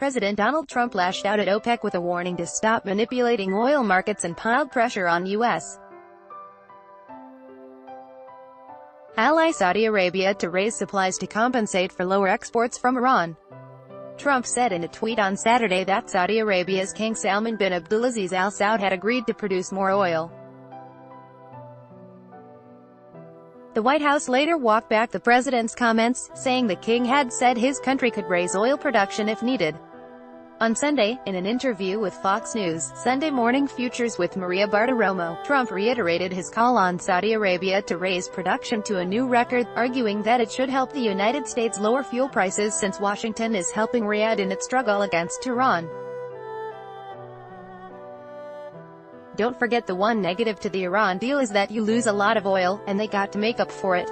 President Donald Trump lashed out at OPEC with a warning to stop manipulating oil markets and piled pressure on U.S. ally Saudi Arabia to raise supplies to compensate for lower exports from Iran. Trump said in a tweet on Saturday that Saudi Arabia's King Salman bin Abdulaziz Al Saud had agreed to produce more oil. The White House later walked back the president's comments, saying the king had said his country could raise oil production if needed. On Sunday, in an interview with Fox News' Sunday Morning Futures with Maria Bartiromo, Trump reiterated his call on Saudi Arabia to raise production to a new record, arguing that it should help the United States lower fuel prices since Washington is helping Riyadh in its struggle against Iran. Don't forget, the one negative to the Iran deal is that you lose a lot of oil, and they got to make up for it.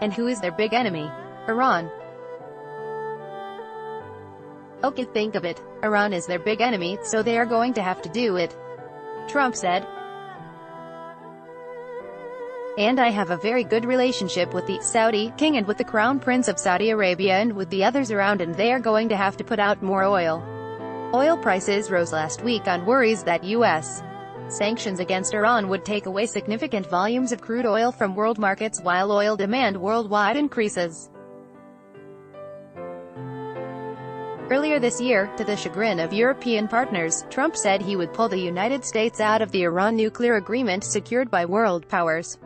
And who is their big enemy? Iran. Okay, think of it. Iran is their big enemy, so they are going to have to do it, Trump said. And I have a very good relationship with the Saudi king and with the Crown Prince of Saudi Arabia and with the others around, and they are going to have to put out more oil. Oil prices rose last week on worries that U.S. sanctions against Iran would take away significant volumes of crude oil from world markets while oil demand worldwide increases. Earlier this year, to the chagrin of European partners, Trump said he would pull the United States out of the Iran nuclear agreement secured by world powers.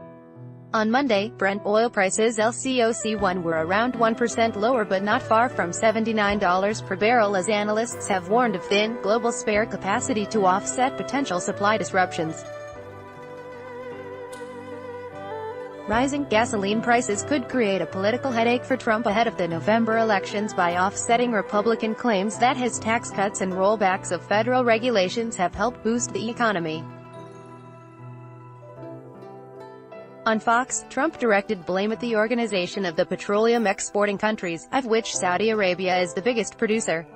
On Monday, Brent oil prices LCOC1 were around 1% lower but not far from $79 per barrel as analysts have warned of thin, global spare capacity to offset potential supply disruptions. Rising gasoline prices could create a political headache for Trump ahead of the November elections by offsetting Republican claims that his tax cuts and rollbacks of federal regulations have helped boost the economy. On Fox, Trump directed blame at the Organization of the Petroleum Exporting Countries, of which Saudi Arabia is the biggest producer.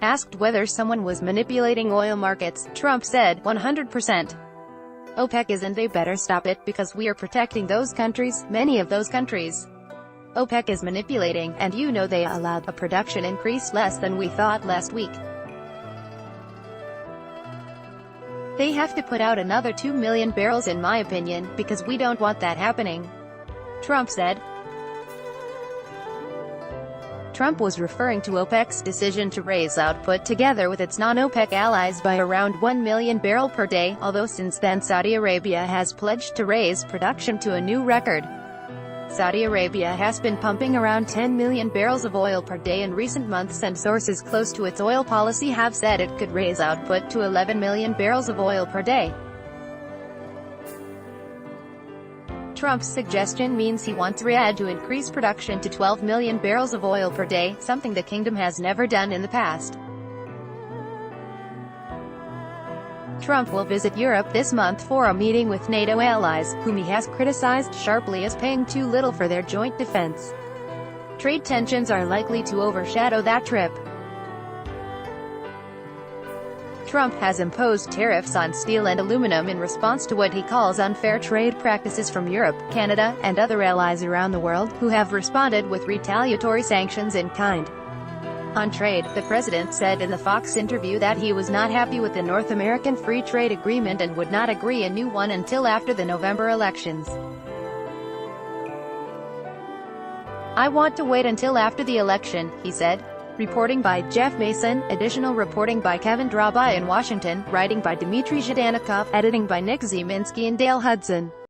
Asked whether someone was manipulating oil markets, Trump said, 100%. OPEC is, and they better stop it, because we are protecting those countries, many of those countries. OPEC is manipulating, and you know they allowed a production increase less than we thought last week. They have to put out another 2 million barrels in my opinion, because we don't want that happening, Trump said. Trump was referring to OPEC's decision to raise output together with its non-OPEC allies by around 1 million barrel per day, although since then Saudi Arabia has pledged to raise production to a new record. Saudi Arabia has been pumping around 10 million barrels of oil per day in recent months, and sources close to its oil policy have said it could raise output to 11 million barrels of oil per day. Trump's suggestion means he wants Riyadh to increase production to 12 million barrels of oil per day, something the kingdom has never done in the past. Trump will visit Europe this month for a meeting with NATO allies, whom he has criticized sharply as paying too little for their joint defense. Trade tensions are likely to overshadow that trip. Trump has imposed tariffs on steel and aluminum in response to what he calls unfair trade practices from Europe, Canada, and other allies around the world, who have responded with retaliatory sanctions in kind. On trade, the president said in the Fox interview that he was not happy with the North American Free Trade Agreement and would not agree a new one until after the November elections. I want to wait until after the election, he said. Reporting by Jeff Mason, additional reporting by Kevin Drabai in Washington, writing by Dmitry Zhdanikov, editing by Nick Zeminski and Dale Hudson.